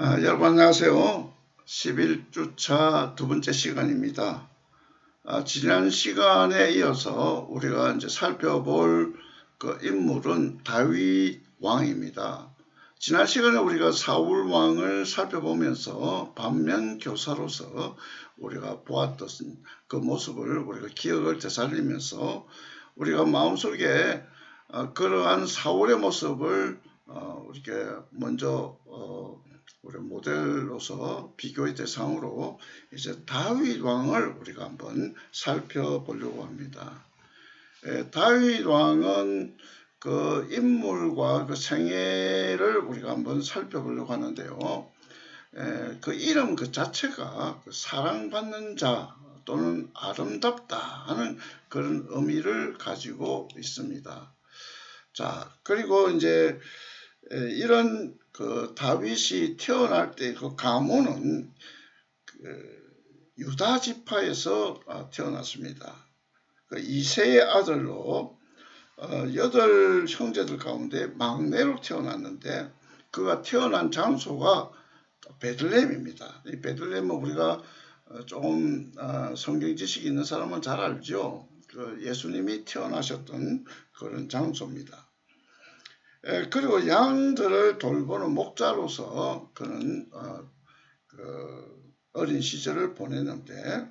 여러분 안녕하세요. 11주차 두 번째 시간입니다. 지난 시간에 이어서 우리가 이제 살펴볼 그 인물은 다윗 왕입니다. 지난 시간에 우리가 사울 왕을 살펴보면서 반면 교사로서 우리가 보았던 그 모습을 우리가 기억을 되살리면서 우리가 마음속에 그러한 사울의 모습을 이렇게 먼저 우리 모델로서 비교의 대상으로 이제 다윗 왕을 우리가 한번 살펴보려고 합니다. 다윗 왕은 그 인물과 그 생애를 우리가 한번 살펴보려고 하는데요. 그 이름 그 자체가 그 사랑받는 자 또는 아름답다 하는 그런 의미를 가지고 있습니다. 자, 그리고 이제 이런 그 다윗이 태어날 때 그 가문은 그 유다 지파에서 태어났습니다. 그 이세의 아들로 8 형제들 가운데 막내로 태어났는데 그가 태어난 장소가 베들레헴입니다. 이 베들레헴은 우리가 조금 성경 지식이 있는 사람은 잘 알죠. 그 예수님이 태어나셨던 그런 장소입니다. 그리고 양들을 돌보는 목자로서 그는 그 어린 시절을 보냈는데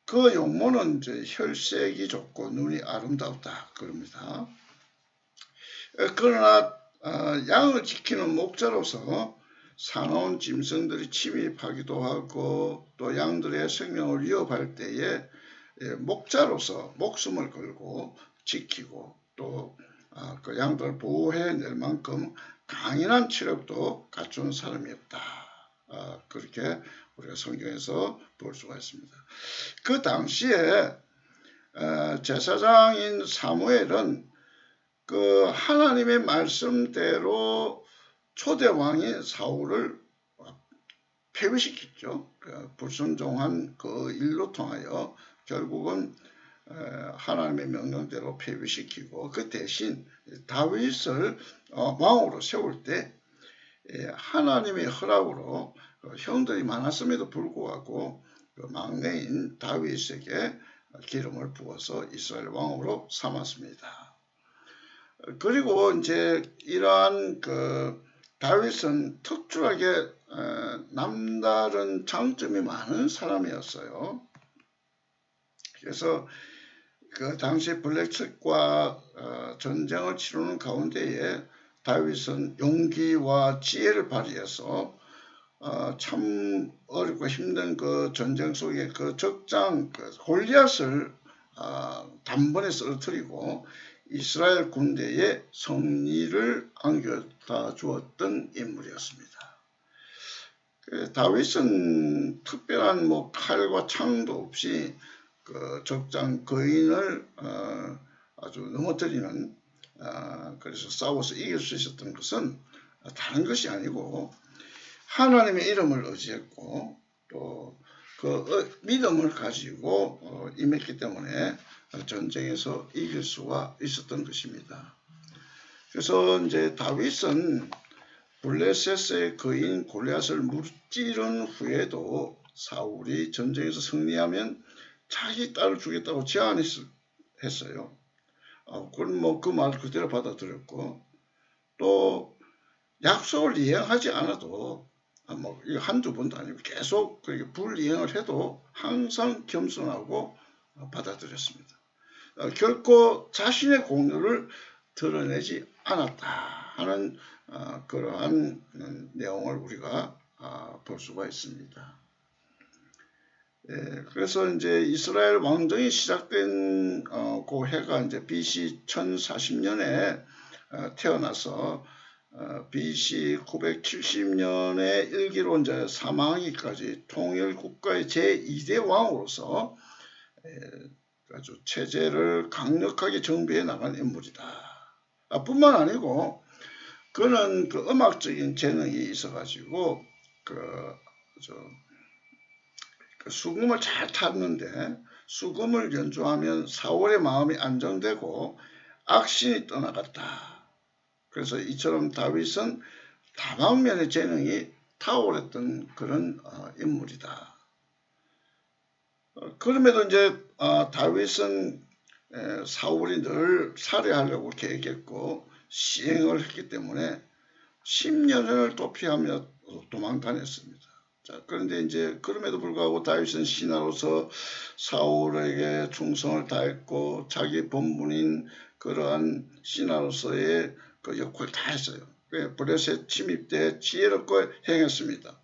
그 용모는 이제 혈색이 좋고 눈이 아름답다 그럽니다. 그러나 양을 지키는 목자로서 사나운 짐승들이 침입하기도 하고 또 양들의 생명을 위협할 때에 목자로서 목숨을 걸고 지키고 또 그 양들을 보호해낼 만큼 강인한 체력도 갖춘 사람이었다. 그렇게 우리가 성경에서 볼 수가 있습니다. 그 당시에 제사장인 사무엘은 그 하나님의 말씀대로 초대 왕인 사울을 폐위시켰죠. 불순종한 그 일로 통하여 결국은 하나님의 명령대로 폐위시키고 그 대신 다윗을 왕으로 세울 때 하나님의 허락으로 형들이 많았음에도 불구하고 그 막내인 다윗에게 기름을 부어서 이스라엘 왕으로 삼았습니다. 그리고 이제 이러한 그 다윗은 특출하게 남다른 장점이 많은 사람이었어요. 그래서 그 당시 블랙측과 전쟁을 치르는 가운데에 다윗은 용기와 지혜를 발휘해서 참 어렵고 힘든 그 전쟁 속에 그 적장 골리앗을 단번에 쓰러뜨리고 이스라엘 군대에 승리를 안겨다 주었던 인물이었습니다. 다윗은 특별한 뭐 칼과 창도 없이 그 적장 거인을 아주 넘어뜨리는 그래서 싸워서 이길 수 있었던 것은 다른 것이 아니고 하나님의 이름을 의지했고 또 그 믿음을 가지고 임했기 때문에 전쟁에서 이길 수가 있었던 것입니다. 그래서 이제 다윗은 블레셋의 거인 골리앗을 무찌른 후에도 사울이 전쟁에서 승리하면 자기 딸을 주겠다고 제안했어요. 그건 뭐 그 말 그대로 받아들였고 또 약속을 이행하지 않아도 뭐 한두 번도 아니고 계속 그렇게 불이행을 해도 항상 겸손하고 받아들였습니다. 결코 자신의 공로를 드러내지 않았다 하는 그러한 내용을 우리가 볼 수가 있습니다. 그래서 이제 이스라엘 왕정이 시작된 그 해가 이제 BC 1040년에 태어나서 BC 970년에 일기로 이제 사망하기까지 통일 국가의 제2대 왕으로서 아주 체제를 강력하게 정비해 나간 인물이다. 뿐만 아니고 그는 그 음악적인 재능이 있어가지고 그 수금을 잘 탔는데 수금을 연주하면 사울의 마음이 안정되고 악신이 떠나갔다. 그래서 이처럼 다윗은 다방면의 재능이 탁월했던 그런 인물이다. 그럼에도 이제 다윗은 사울이 늘 살해하려고 계획했고 시행을 했기 때문에 10년을 도피하며 도망 다녔습니다. 자, 그런데 이제 그럼에도 불구하고 다윗은 신하로서 사울에게 충성을 다했고 자기 본분인 그러한 신하로서의 그 역할을 다 했어요. 블레셋 침입 때 지혜롭게 행했습니다.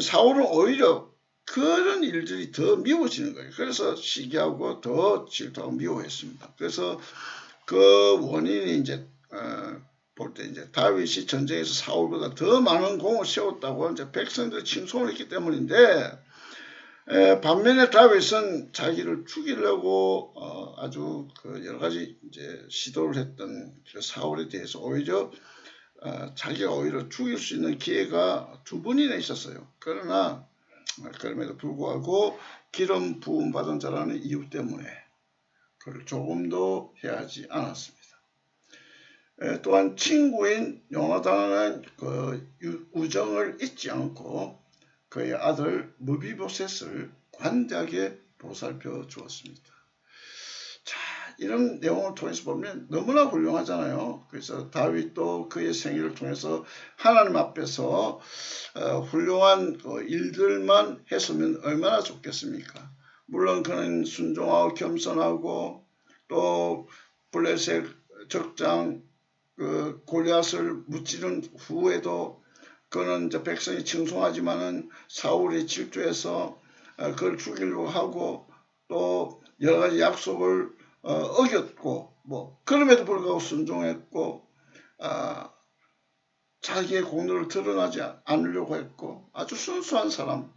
사울은 오히려 그런 일들이 더 미워지는 거예요. 그래서 시기하고 더 질투하고 미워했습니다. 그래서 그 원인이 이제 볼 때 이제 다윗이 전쟁에서 사울보다 더 많은 공을 세웠다고 이제 백성들이 칭송을 했기 때문인데, 반면에 다윗은 자기를 죽이려고 아주 그 여러 가지 이제 시도를 했던 그 사울에 대해서 오히려 자기가 오히려 죽일 수 있는 기회가 2번이나 있었어요. 그러나 그럼에도 불구하고 기름 부음 받은 자라는 이유 때문에 그를 조금도 해하지 않았습니다. 또한 친구인 요나단은 그 우정을 잊지 않고 그의 아들 무비보셋을 관대하게 보살펴 주었습니다. 자, 이런 내용을 통해서 보면 너무나 훌륭하잖아요. 그래서 다윗도 그의 생애를 통해서 하나님 앞에서 훌륭한 일들만 했으면 얼마나 좋겠습니까? 물론 그는 순종하고 겸손하고 또 블레셋 적장 그 골리앗을 무찌른 후에도 그는 이제 백성이 칭송하지만은 사울이 질투해서 그걸 죽이려고 하고 또 여러 가지 약속을 어겼고 뭐 그럼에도 불구하고 순종했고 자기의 공로를 드러나지 않으려고 했고 아주 순수한 사람.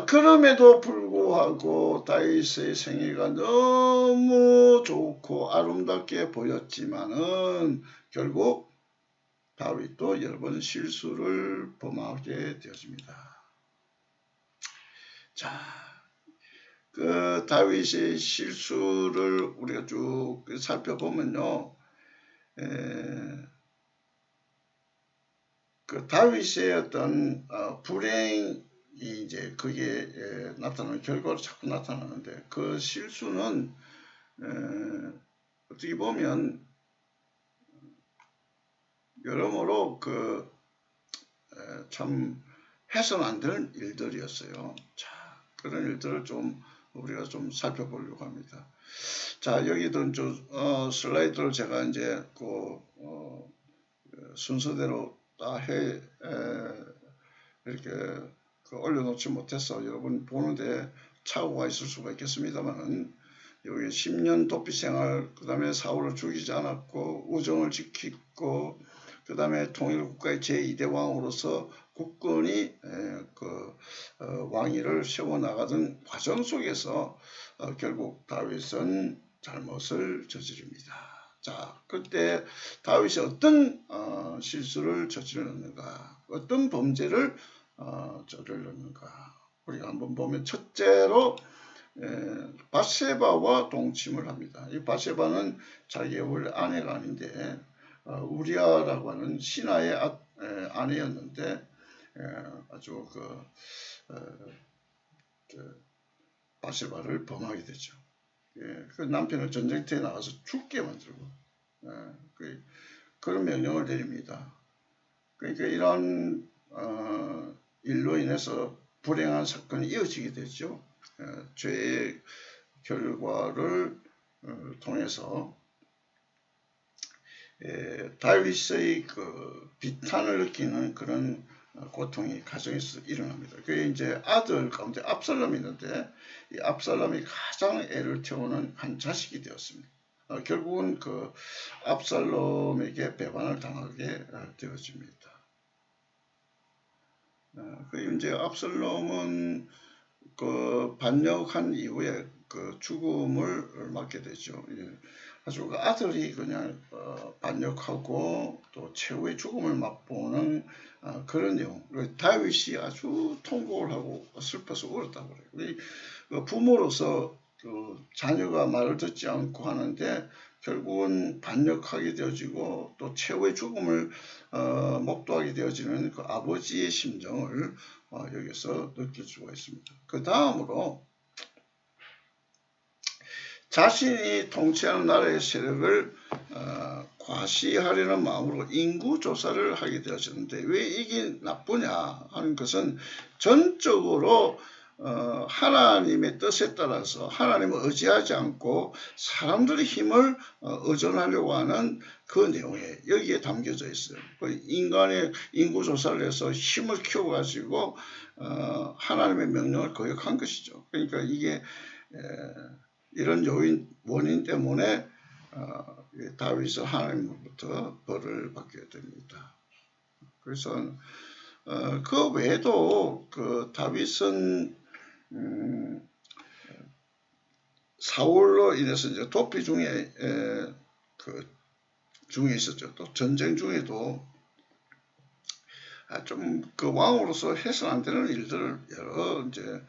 그럼에도 불구하고 다윗의 생애가 너무 좋고 아름답게 보였지만은 결국 다윗도 여러 번 실수를 범하게 되었습니다. 자, 그 다윗의 실수를 우리가 쭉 살펴보면요, 그 다윗의 어떤 불행이 이제 그게 나타나는 결과로 자꾸 나타나는데 그 실수는 어떻게 보면 여러모로 그 참 해서는 안 되는 일들이었어요. 자, 그런 일들을 좀 우리가 좀 살펴보려고 합니다. 자, 여기도 슬라이드를 제가 이제 순서대로 다 이렇게 올려놓지 못해서 여러분 보는데 착오가 있을 수가 있겠습니다만은 여기 10년 도피 생활, 그 다음에 사울을 죽이지 않았고 우정을 지키고 그 다음에 통일국가의 제2대 왕으로서 국군이 왕위를 세워나가던 과정 속에서 결국 다윗은 잘못을 저지릅니다. 자, 그때 다윗이 어떤 실수를 저질렀는가, 어떤 범죄를 저질렀는가 우리가 한번 보면 첫째로 밧세바와 동침을 합니다. 이 밧세바는 자기의 원래 아내가 아닌데 우리아라고 하는 신하의 아내였는데 아주 밧세바를 범하게 되죠. 그 남편을 전쟁터에 나가서 죽게 만들고 그런 명령을 내립니다. 그러니까 이런 일로 인해서 불행한 사건이 이어지게 되죠. 죄의 결과를 통해서 다윗의 그 비탄을 느끼는 그런 고통이 가정에서 일어납니다. 그게 이제 아들 가운데 압살롬이 있는데 이 압살롬이 가장 애를 태우는 한 자식이 되었습니다. 결국은 그 압살롬에게 배반을 당하게 되어집니다. 그 이제 압살롬은 그 반역한 이후에 그 죽음을 맞게 되죠. 아주 그 아들이 그냥 반역하고 또 최후의 죽음을 맛보는 그런 내용. 다윗이 아주 통곡을 하고 슬퍼서 울었다고 그래요. 부모로서 그 자녀가 말을 듣지 않고 하는데 결국은 반역하게 되어지고 또 최후의 죽음을 목도하게 되어지는 그 아버지의 심정을 여기서 느낄 수가 있습니다. 그 다음으로 자신이 통치하는 나라의 세력을 과시하려는 마음으로 인구조사를 하게 되어졌는데 왜 이게 나쁘냐 하는 것은 전적으로 하나님의 뜻에 따라서 하나님을 의지하지 않고 사람들의 힘을 의존하려고 하는 그 내용에 여기에 담겨져 있어요. 인간의 인구조사를 해서 힘을 키워가지고 하나님의 명령을 거역한 것이죠. 그러니까 이게 이런 원인 때문에 다윗은 하나님으로부터 벌을 받게 됩니다. 그래서 그 외에도 그 다윗은 사울로 인해서 이제 도피 중에 중에 있었죠. 또 전쟁 중에도 좀 그 왕으로서 해서는 안 되는 일들을 여러 이제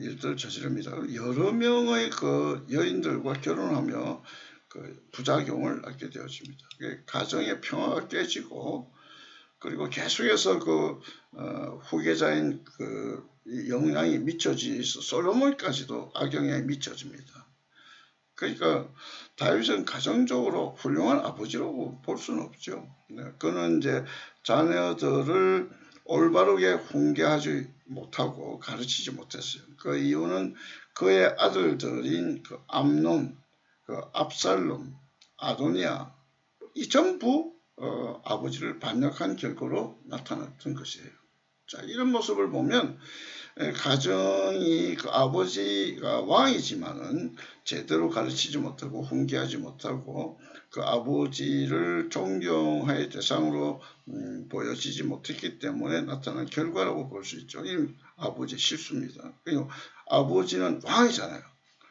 일들을 저지릅니다. 여러 명의 그 여인들과 결혼하며 그 부작용을 얻게 되어집니다. 가정의 평화가 깨지고 그리고 계속해서 그 후계자인 그 영향이 미쳐지서 솔로몬까지도 악영향이 미쳐집니다. 그러니까 다윗은 가정적으로 훌륭한 아버지라고 볼 수는 없죠. 그는 이제 자녀들을 올바르게 훈계하지 못하고 가르치지 못했어요. 그 이유는 그의 아들들인 그 암논, 그 압살롬, 아도니아 이 전부 아버지를 반역한 결과로 나타났던 것이에요. 자, 이런 모습을 보면 가정이 그 아버지가 왕이지만은 제대로 가르치지 못하고 훈계하지 못하고 그 아버지를 존경할 대상으로 보여지지 못했기 때문에 나타난 결과라고 볼 수 있죠. 이 아버지의 실수입니다. 그리고 아버지는 왕이잖아요.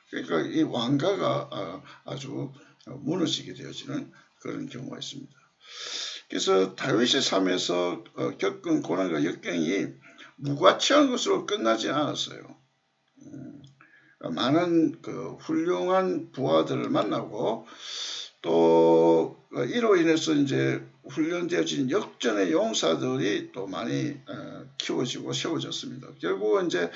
그러니까 이 왕가가 아주 무너지게 되어지는 그런 경우가 있습니다. 그래서 다윗의 삶에서 겪은 고난과 역경이 무과치한 것으로 끝나지 않았어요. 많은 그 훌륭한 부하들을 만나고 또 이로 인해서 이제 훈련되어진 역전의 용사들이 또 많이 키워지고 세워졌습니다. 결국은 이제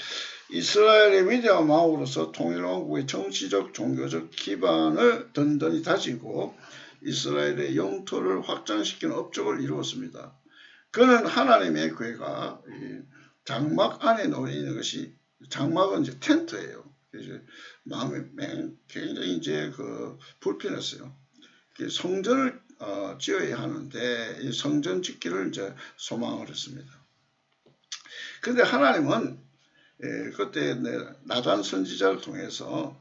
이스라엘의 위대한 왕으로서 통일왕국의 정치적 종교적 기반을 든든히 다지고 이스라엘의 영토를 확장시키는 업적을 이루었습니다. 그는 하나님의 괴가 장막 안에 놓이는 것이 장막은 이제 텐트예요. 그래서 마음이 굉장히 이제 그 불편했어요. 성전을 지어야 하는데 이 성전 짓기를 이제 소망을 했습니다. 그런데 하나님은 그때 나단 선지자를 통해서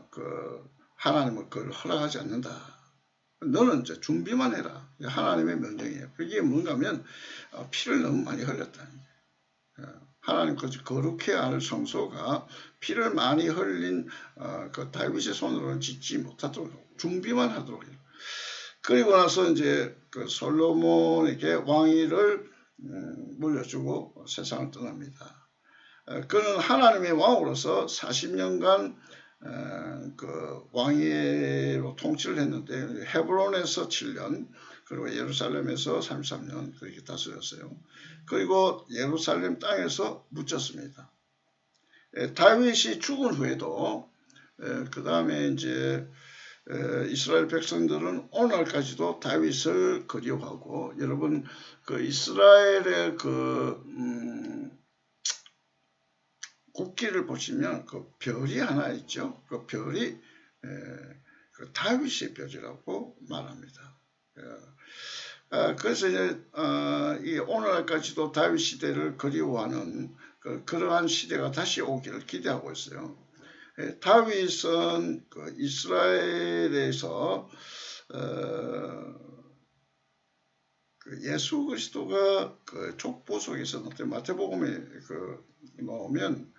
그 하나님은 그걸 허락하지 않는다. 너는 이제 준비만 해라. 하나님의 명령이에요. 그게 뭔가 하면 피를 너무 많이 흘렸다. 하나님 거룩해야 할 성소가 피를 많이 흘린 그 다윗의 손으로는 짓지 못하도록 준비만 하도록 해요. 그리고 나서 이제 그 솔로몬에게 왕위를 물려주고 세상을 떠납니다. 그는 하나님의 왕으로서 40년간 그 왕위로 통치를 했는데 헤브론에서 7년 그리고 예루살렘에서 33년 그렇게 다스렸어요. 그리고 예루살렘 땅에서 묻혔습니다. 다윗이 죽은 후에도 그 다음에 이제 이스라엘 백성들은 오늘까지도 다윗을 그리워하고 여러분 그 이스라엘의 그 국기를 보시면 그 별이 하나 있죠. 그 별이 그 다윗의 별이라고 말합니다. 그래서 이제 이 오늘까지도 다윗 시대를 그리워하는 그러한 시대가 다시 오기를 기대하고 있어요. 다윗은 그 이스라엘에서 그 예수 그리스도가 그 족보 속에서 마태복음에 그 나오면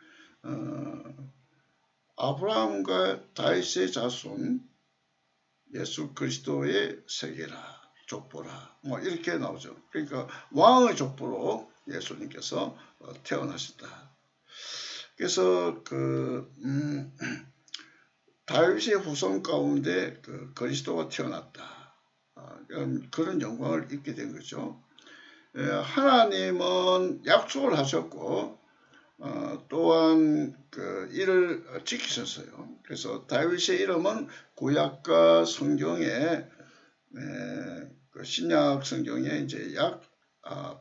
아브라함과 다윗의 자손 예수 그리스도의 세계라 족보라 뭐 이렇게 나오죠. 그러니까 왕의 족보로 예수님께서 태어나셨다. 그래서 그 다윗의 후손 가운데 그 그리스도가 태어났다. 그런 영광을 입게 된 거죠. 하나님은 약속을 하셨고 또한 그 이를 지키셨어요. 그래서 다윗의 이름은 구약과 성경에 그 신약 성경에 이제 약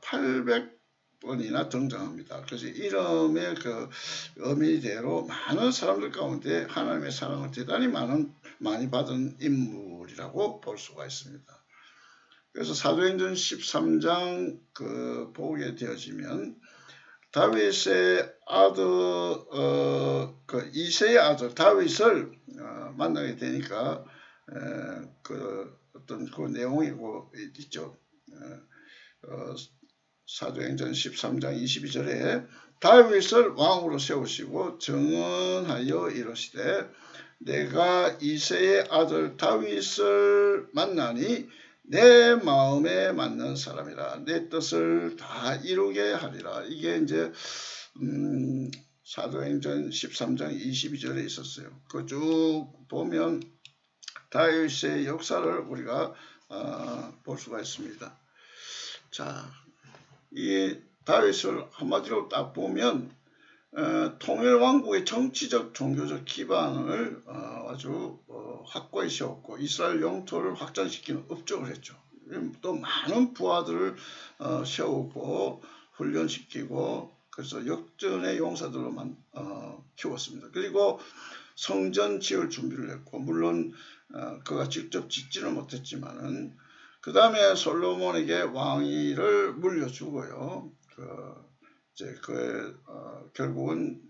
800번이나 등장합니다. 그래서 이름의 그 의미대로 많은 사람들 가운데 하나님의 사랑을 대단히 많이 받은 인물이라고 볼 수가 있습니다. 그래서 사도행전 13장 그 보게 되어지면 다윗의 아들 그 이새의 아들 다윗을 만나게 되니까 그 어떤 그 내용이고 있죠. 사도행전 13장 22절에 다윗을 왕으로 세우시고 정언하여 이르시되 내가 이새의 아들 다윗을 만나니 내 마음에 맞는 사람이라 내 뜻을 다 이루게 하리라. 이게 이제 사도행전 13장 22절에 있었어요. 그 쭉 보면 다윗의 역사를 우리가 볼 수가 있습니다. 자, 이 다윗을 한마디로 딱 보면 통일왕국의 정치적 종교적 기반을 아주 확고히 세웠고 이스라엘 영토를 확장시키는 업적을 했죠. 또 많은 부하들을 세우고 훈련시키고 그래서 역전의 용사들로만 키웠습니다. 그리고 성전 지을 준비를 했고 물론 그가 직접 짓지는 못했지만은 그 다음에 솔로몬에게 왕위를 물려주고요. 결국은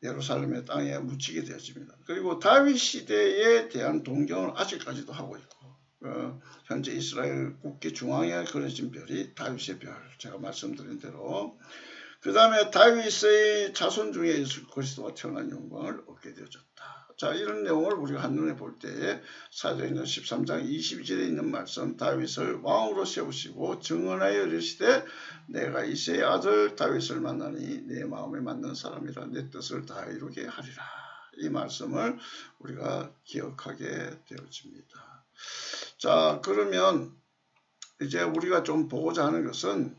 예루살렘의 땅에 묻히게 되었습니다. 그리고 다윗 시대에 대한 동경을 아직까지도 하고 있고 현재 이스라엘 국기 중앙에 그려진 별이 다윗의 별, 제가 말씀드린 대로 그 다음에 다윗의 자손 중에 예수 그리스도가 태어난 영광을 얻게 되어졌다. 자, 이런 내용을 우리가 한눈에 볼 때에 사도행전 13장 22절에 있는 말씀 다윗을 왕으로 세우시고 증언하여 이르시되 내가 이새의 아들 다윗을 만나니 내 마음에 맞는 사람이라 내 뜻을 다 이루게 하리라. 이 말씀을 우리가 기억하게 되어집니다. 자, 그러면 이제 우리가 좀 보고자 하는 것은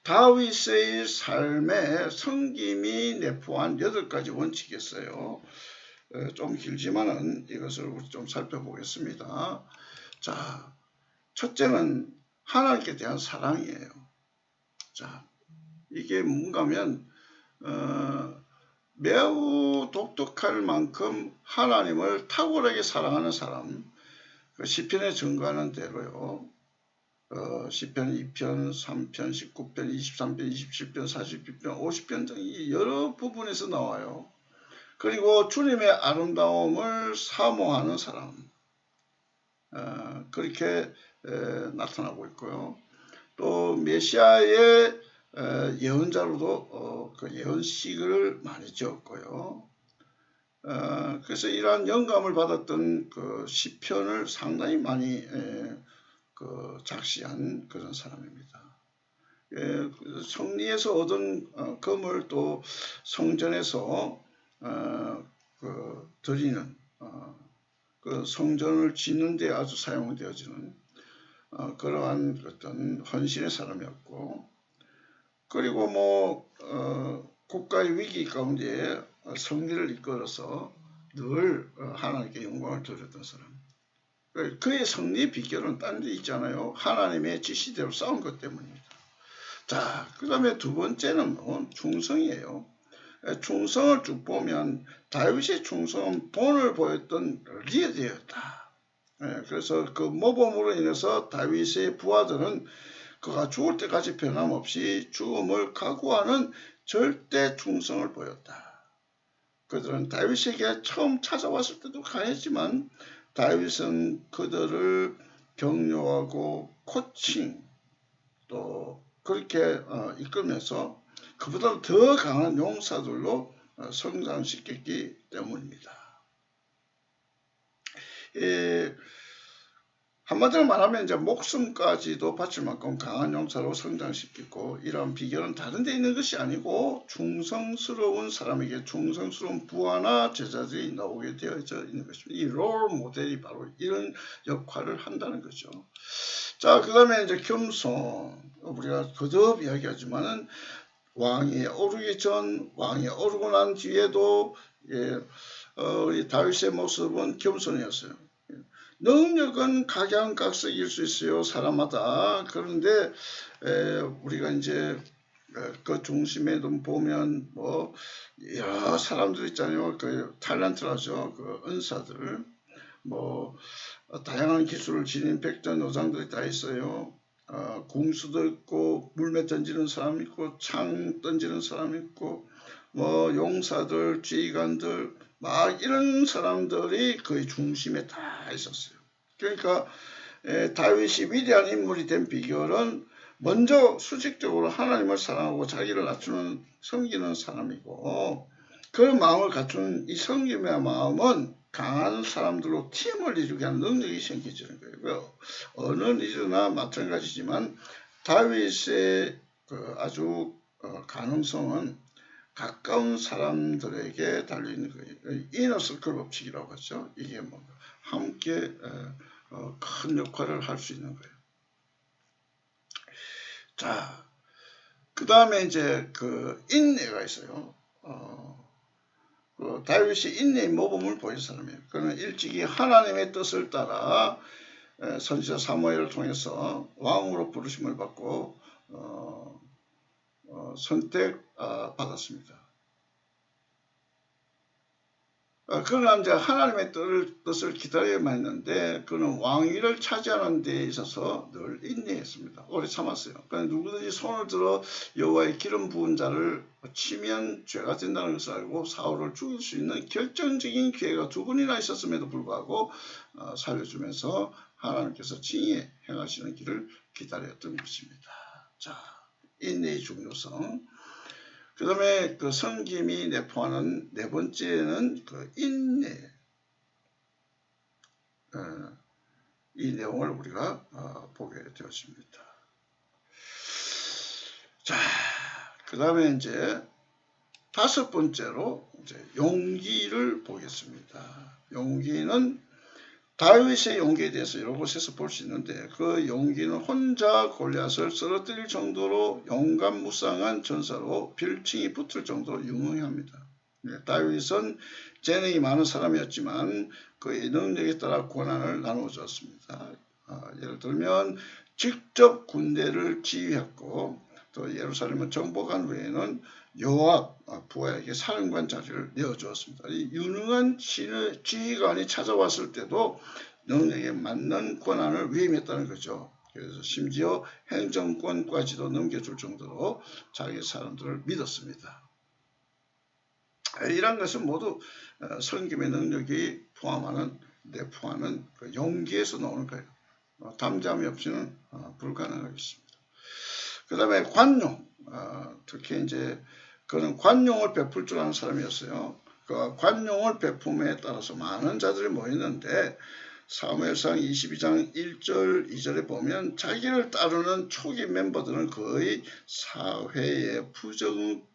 다윗의 삶에 섬김이 내포한 8가지 원칙이 있어요. 좀 길지만은 이것을 우리 좀 살펴보겠습니다. 자, 첫째는 하나님께 대한 사랑이에요. 자, 이게 뭔가면 매우 독특할 만큼 하나님을 탁월하게 사랑하는 사람. 시편에 증거하는 대로요. 시편 2편, 3편, 19편, 23편, 27편, 42편, 50편 등이 여러 부분에서 나와요. 그리고 주님의 아름다움을 사모하는 사람 그렇게 나타나고 있고요. 또 메시아의 예언자로도 그 예언식을 많이 지었고요. 그래서 이러한 영감을 받았던 그 시편을 상당히 많이 작시한 그런 사람입니다. 성리에서 얻은 금을 또 성전에서 드리는 그 성전을 짓는 데 아주 사용되어지는 그러한 어떤 헌신의 사람이었고 그리고 뭐 국가의 위기 가운데 성리를 이끌어서 늘 하나님께 영광을 돌렸던 사람. 그의 승리 비결은 딴 데 있잖아요. 하나님의 지시대로 싸운 것 때문입니다. 자, 그 다음에 두 번째는 충성이에요. 충성을 쭉 보면 다윗의 충성은 본을 보였던 리더였다. 그래서 그 모범으로 인해서 다윗의 부하들은 그가 죽을 때까지 변함없이 죽음을 각오하는 절대 충성을 보였다. 그들은 다윗에게 처음 찾아왔을 때도 강했지만 다윗은 그들을 격려하고 코칭 또 그렇게 이끌면서 그보다 더 강한 용사들로 성장시켰기 때문입니다. 한마디로 말하면 이제 목숨까지도 바칠 만큼 강한 용사로 성장시키고, 이런 비결은 다른 데 있는 것이 아니고 충성스러운 사람에게 충성스러운 부하나 제자들이 나오게 되어져 있는 것입니다. 이 롤 모델이 바로 이런 역할을 한다는 거죠. 자, 그 다음에 이제 겸손, 우리가 거듭 이야기하지만은 왕이 오르기 전, 왕이 오르고 난 뒤에도 우리 다윗의 모습은 겸손이었어요. 능력은 각양각색일 수 있어요, 사람마다. 그런데 우리가 이제 그 중심에 보면 뭐 여러 사람들 있잖아요. 그 탤런트라죠, 그 은사들. 뭐 다양한 기술을 지닌 백전노장들이 다 있어요. 궁수도 있고, 물매 던지는 사람 있고, 창 던지는 사람 있고, 뭐 용사들, 지휘관들, 막 이런 사람들이 거의 중심에 다 있었어요. 그러니까 다윗이 위대한 인물이 된 비결은 먼저 수직적으로 하나님을 사랑하고 자기를 낮추는, 섬기는 사람이고, 그 마음을 갖춘 이 섬김의 마음은 강한 사람들로 팀을 이루게 하는 능력이 생기지는 거예요. 어느 리더나 마찬가지지만 다윗의 그 아주 가능성은 가까운 사람들에게 달려있는 거예요. 이너서클 법칙이라고 하죠. 이게 뭐 함께 큰 역할을 할 수 있는 거예요. 자, 그 다음에 이제 그 인내가 있어요. 그 다윗이 인내의 모범을 보인 사람이에요. 그는 일찍이 하나님의 뜻을 따라 선지자 사무엘을 통해서 왕으로 부르심을 받고 선택받았습니다. 그러나 이제 하나님의 뜻을 기다려야만 했는데, 그는 왕위를 차지하는 데 있어서 늘 인내했습니다. 오래 참았어요. 그러니까 누구든지 손을 들어 여호와의 기름 부은 자를 치면 죄가 된다는 것을 알고 사울을 죽일 수 있는 결정적인 기회가 2번이나 있었음에도 불구하고 살려주면서 하나님께서 칭의 행하시는 길을 기다렸던 것입니다. 자, 인내의 중요성. 그 다음에 그 섬김이 내포하는 네 번째는 그 인내. 이 내용을 우리가 보게 되었습니다. 자, 그 다음에 이제 5번째로 이제 용기를 보겠습니다. 용기는 다윗의 용기에 대해서 여러 곳에서 볼 수 있는데, 그 용기는 혼자 골리앗을 쓰러뜨릴 정도로 용감무쌍한 전사로 별칭이 붙을 정도로 유명합니다. 다윗은 재능이 많은 사람이었지만 그의 능력에 따라 고난을 나누어 줬습니다. 예를 들면 직접 군대를 지휘했고, 또 예루살렘을 정복한 후에는 요압 부하에게 사령관 자리를 내어주었습니다. 이 유능한 지휘관이 찾아왔을 때도 능력에 맞는 권한을 위임했다는 거죠. 그래서 심지어 행정권까지도 넘겨줄 정도로 자기 사람들을 믿었습니다. 이런 것은 모두 섬김의 능력이 내포하는 그 용기에서 나오는 거예요. 담대함이 없이는 불가능하겠습니다. 그 다음에 관용, 특히 이제 그는 관용을 베풀 줄 아는 사람이었어요. 그 관용을 베품에 따라서 많은 자들이 모였는데, 사무엘상 22장 1절 2절에 보면 자기를 따르는 초기 멤버들은 거의 사회의 부정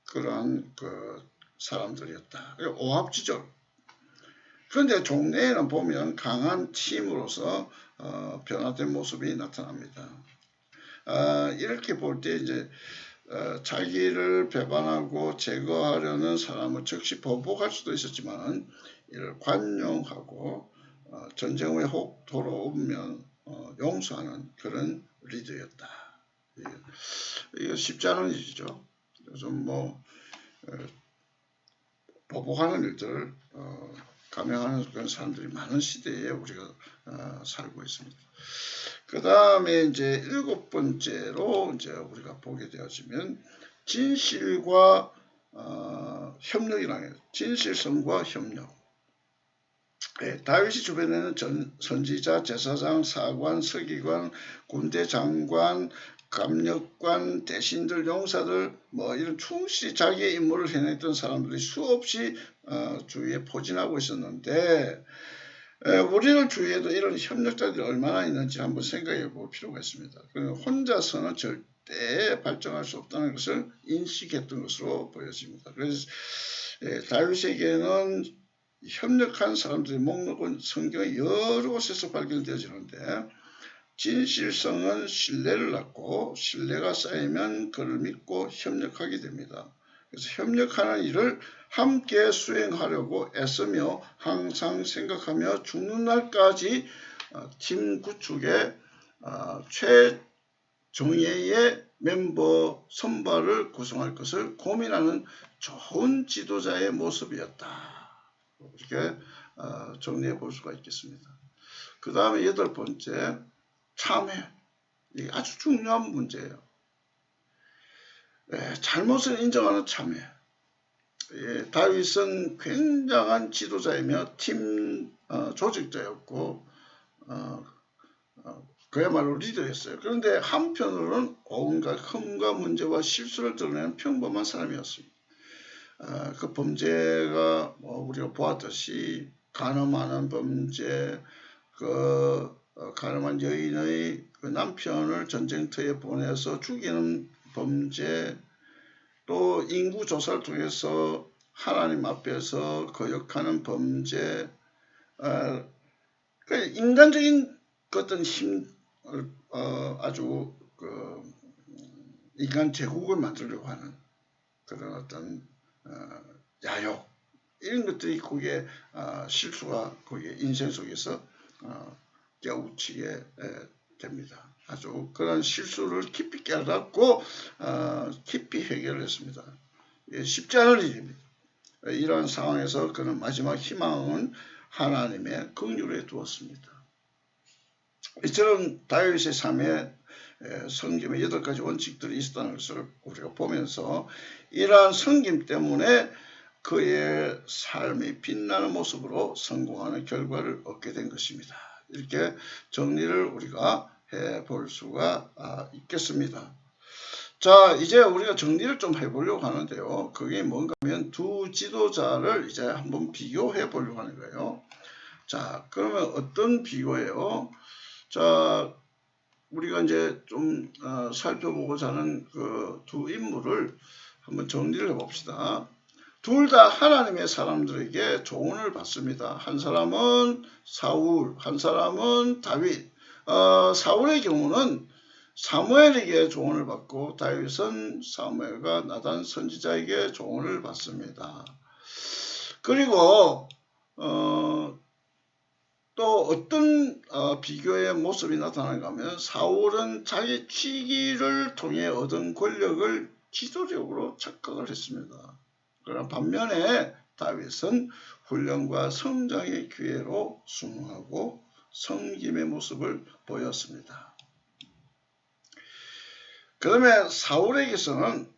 그런 그 사람들이었다. 오합지졸. 그런데 종래에는 보면 강한 팀으로서 변화된 모습이 나타납니다. 이렇게 볼 때 이제 자기를 배반하고 제거하려는 사람을 즉시 보복할 수도 있었지만, 이를 관용하고 전쟁 후에 혹 돌아오면 용서하는 그런 리더였다. 이거 쉽지 않은 일이죠. 요즘 뭐 보복하는 일들을 감행하는 그런 사람들이 많은 시대에 우리가 살고 있습니다. 그 다음에 이제 7번째로 이제 우리가 보게 되어지면 진실과 협력이라는 거예요. 진실성과 협력. 다윗이 주변에는 선지자, 제사장, 사관, 서기관, 군대 장관, 감력관, 대신들, 용사들, 뭐 이런 충실히 자기의 임무를 해냈던 사람들이 수없이 주위에 포진하고 있었는데, 우리들 주위에도 이런 협력자들이 얼마나 있는지 한번 생각해 볼 필요가 있습니다. 혼자서는 절대 발전할 수 없다는 것을 인식했던 것으로 보여집니다. 그래서 다윗에게는 협력한 사람들의 목록은 성경의 여러 곳에서 발견되어지는데, 진실성은 신뢰를 낳고 신뢰가 쌓이면 그를 믿고 협력하게 됩니다. 그래서 협력하는 일을 함께 수행하려고 애쓰며 항상 생각하며 죽는 날까지 팀 구축에 최정예의 멤버 선발을 구성할 것을 고민하는 좋은 지도자의 모습이었다. 이렇게 정리해 볼 수가 있겠습니다. 그 다음에 8번째, 참회. 이게 아주 중요한 문제예요. 잘못을 인정하는 참회. 다윗은 굉장한 지도자이며 팀 조직자였고 그야말로 리더였어요. 그런데 한편으로는 온갖 흠과 문제와 실수를 드러내는 평범한 사람이었습니다. 그 범죄가 우리가 보았듯이 간음하는 범죄, 간음한 여인의 그 남편을 전쟁터에 보내서 죽이는 범죄, 또 인구 조사를 통해서 하나님 앞에서 거역하는 범죄, 인간적인 어떤 힘, 아주 인간 제국을 만들려고 하는 그런 어떤 야욕, 이런 것들이 거기에 실수가 거기에 인생 속에서 깨우치게 됩니다. 아주 그런 실수를 깊이 깨닫고 깊이 해결을 했습니다. 쉽지 않은 일입니다. 이러한 상황에서 그는 마지막 희망은 하나님의 긍휼에 두었습니다. 이처럼 다윗의 삶에 섬김의 8가지 원칙들이 있었다는 것을 우리가 보면서 이러한 섬김 때문에 그의 삶이 빛나는 모습으로 성공하는 결과를 얻게 된 것입니다. 이렇게 정리를 우리가 해볼 수가 있겠습니다. 자, 이제 우리가 정리를 좀 해보려고 하는데요. 그게 뭔가 하면 두 지도자를 이제 한번 비교해 보려고 하는 거예요. 자, 그러면 어떤 비교예요? 자, 우리가 이제 좀 살펴보고자 하는 그 두 인물을 한번 정리를 해봅시다. 둘 다 하나님의 사람들에게 조언을 받습니다. 한 사람은 사울, 한 사람은 다윗. 사울의 경우는 사무엘에게 조언을 받고 다윗은 사무엘과 나단 선지자에게 조언을 받습니다. 그리고 또 어떤 비교의 모습이 나타나는가 하면 사울은 자기 치기를 통해 얻은 권력을 지도력으로 착각을 했습니다. 그러나 반면에 다윗은 훈련과 성장의 기회로 순응하고 섬김의 모습을 보였습니다. 그다음에 사울에게서는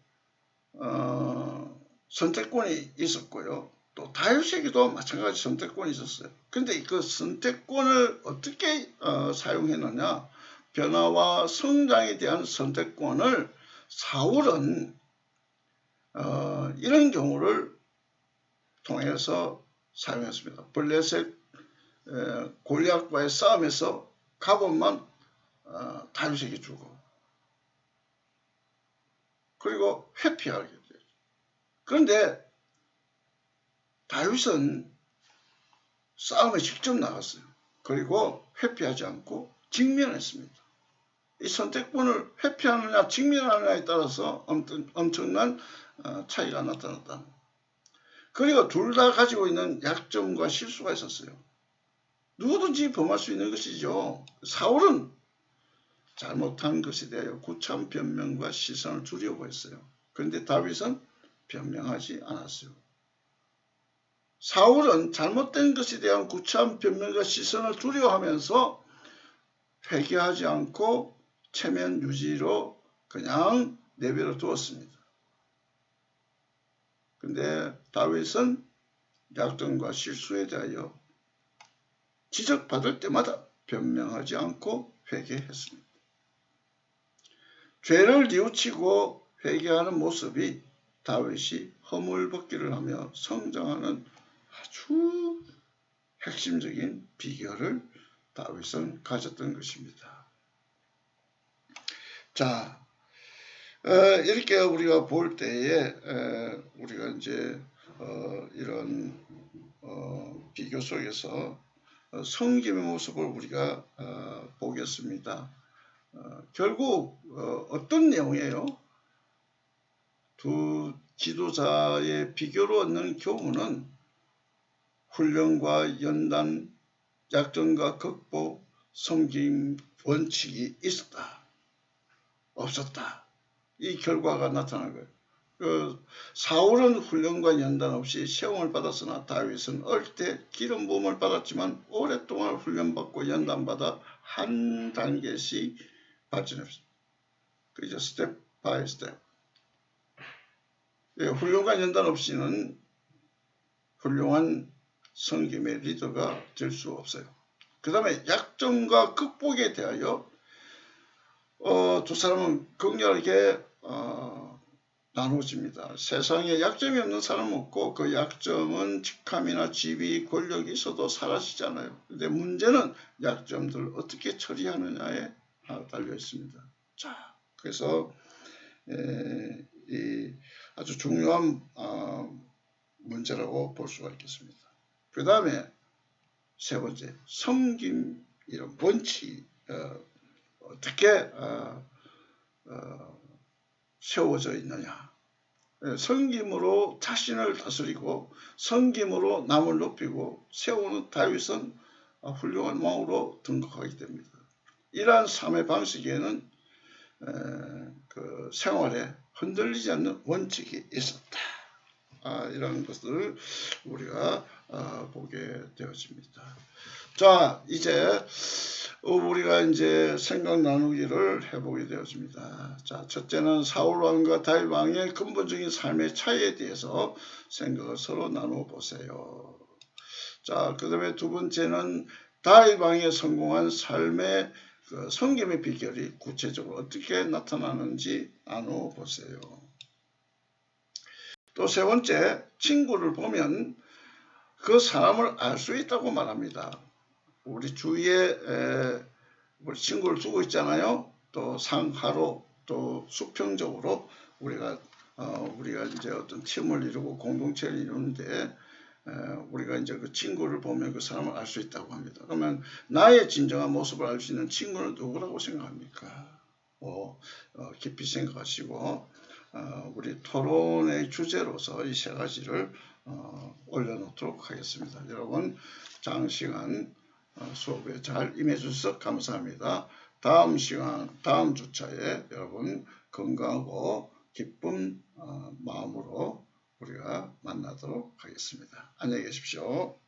선택권이 있었고요. 또 다윗에게도 마찬가지 선택권이 있었어요. 근데 그 선택권을 어떻게 사용했느냐? 변화와 성장에 대한 선택권을 사울은 이런 경우를 통해서 사용했습니다. 블레셋 골리앗과의 싸움에서 갑옷만 다윗에게 주고 그리고 회피하게 돼요. 그런데 다윗은 싸움에 직접 나갔어요. 그리고 회피하지 않고 직면했습니다. 이 선택권을 회피하느냐 직면하느냐에 따라서 엄청난 차이가 나타났다. 그리고 둘 다 가지고 있는 약점과 실수가 있었어요. 누구든지 범할 수 있는 것이죠. 사울은 잘못한 것에 대하여 구차한 변명과 시선을 두려고 했어요. 그런데 다윗은 변명하지 않았어요. 사울은 잘못된 것에 대한 구차한 변명과 시선을 두려워하면서 회개하지 않고 체면 유지로 그냥 내버려 두었습니다. 근데 다윗은 약점과 실수에 대하여 지적받을 때마다 변명하지 않고 회개했습니다. 죄를 뉘우치고 회개하는 모습이 다윗이 허물벗기를 하며 성장하는 아주 핵심적인 비결을 다윗은 가졌던 것입니다. 자, 이렇게 우리가 볼 때에 우리가 이제 이런 비교 속에서 성김의 모습을 우리가 보겠습니다. 결국 어떤 내용이에요? 두 지도자의 비교로 얻는 교훈은 훈련과 연단, 약점과 극복, 섬김 원칙이 있었다, 없었다. 이 결과가 나타난 거예요. 사울은 훈련과 연단 없이 세움을 받았으나 다윗은 어릴 때 기름 부음을 받았지만 오랫동안 훈련받고 연단받아 한 단계씩 발전했습니다. 그죠? 스텝 바이 스텝. 훈련과 연단 없이는 훌륭한 성김의 리더가 될 수 없어요. 그 다음에 약점과 극복에 대하여 두 사람은 극렬하게 나누어집니다. 세상에 약점이 없는 사람은 없고 그 약점은 직함이나 지위, 권력이 있어도 사라지잖아요. 근데 문제는 약점들을 어떻게 처리하느냐에 달려 있습니다. 자, 그래서 이 아주 중요한 문제라고 볼 수가 있겠습니다. 그 다음에 세 번째, 섬김 이런 원칙이 어떻게 세워져 있느냐. 섬김으로 자신을 다스리고 섬김으로 남을 높이고 세우는 다윗은 훌륭한 왕으로 등극하게 됩니다. 이러한 삶의 방식에는 그 생활에 흔들리지 않는 원칙이 있었다. 이런 것들을 우리가 보게 되어집니다. 자, 이제 우리가 이제 생각 나누기를 해보게 되었습니다. 자, 첫째는 사울 왕과 다윗 왕의 근본적인 삶의 차이에 대해서 생각을 서로 나누어 보세요. 자, 그 다음에 두 번째는 다윗 왕의 성공한 삶의 그 섬김의 비결이 구체적으로 어떻게 나타나는지 나누어 보세요. 또 세 번째, 친구를 보면 그 사람을 알 수 있다고 말합니다. 우리 주위에 우리 친구를 두고 있잖아요. 또 상하로 또 수평적으로 우리가 이제 어떤 팀을 이루고 공동체를 이루는데 우리가 이제 그 친구를 보면 그 사람을 알 수 있다고 합니다. 그러면 나의 진정한 모습을 알 수 있는 친구는 누구라고 생각합니까? 깊이 생각하시고 우리 토론의 주제로서 이 세 가지를 올려놓도록 하겠습니다. 여러분 장시간 수업에 잘 임해주셔서 감사합니다. 다음 시간, 다음 주차에 여러분 건강하고 기쁜 마음으로 우리가 만나도록 하겠습니다. 안녕히 계십시오.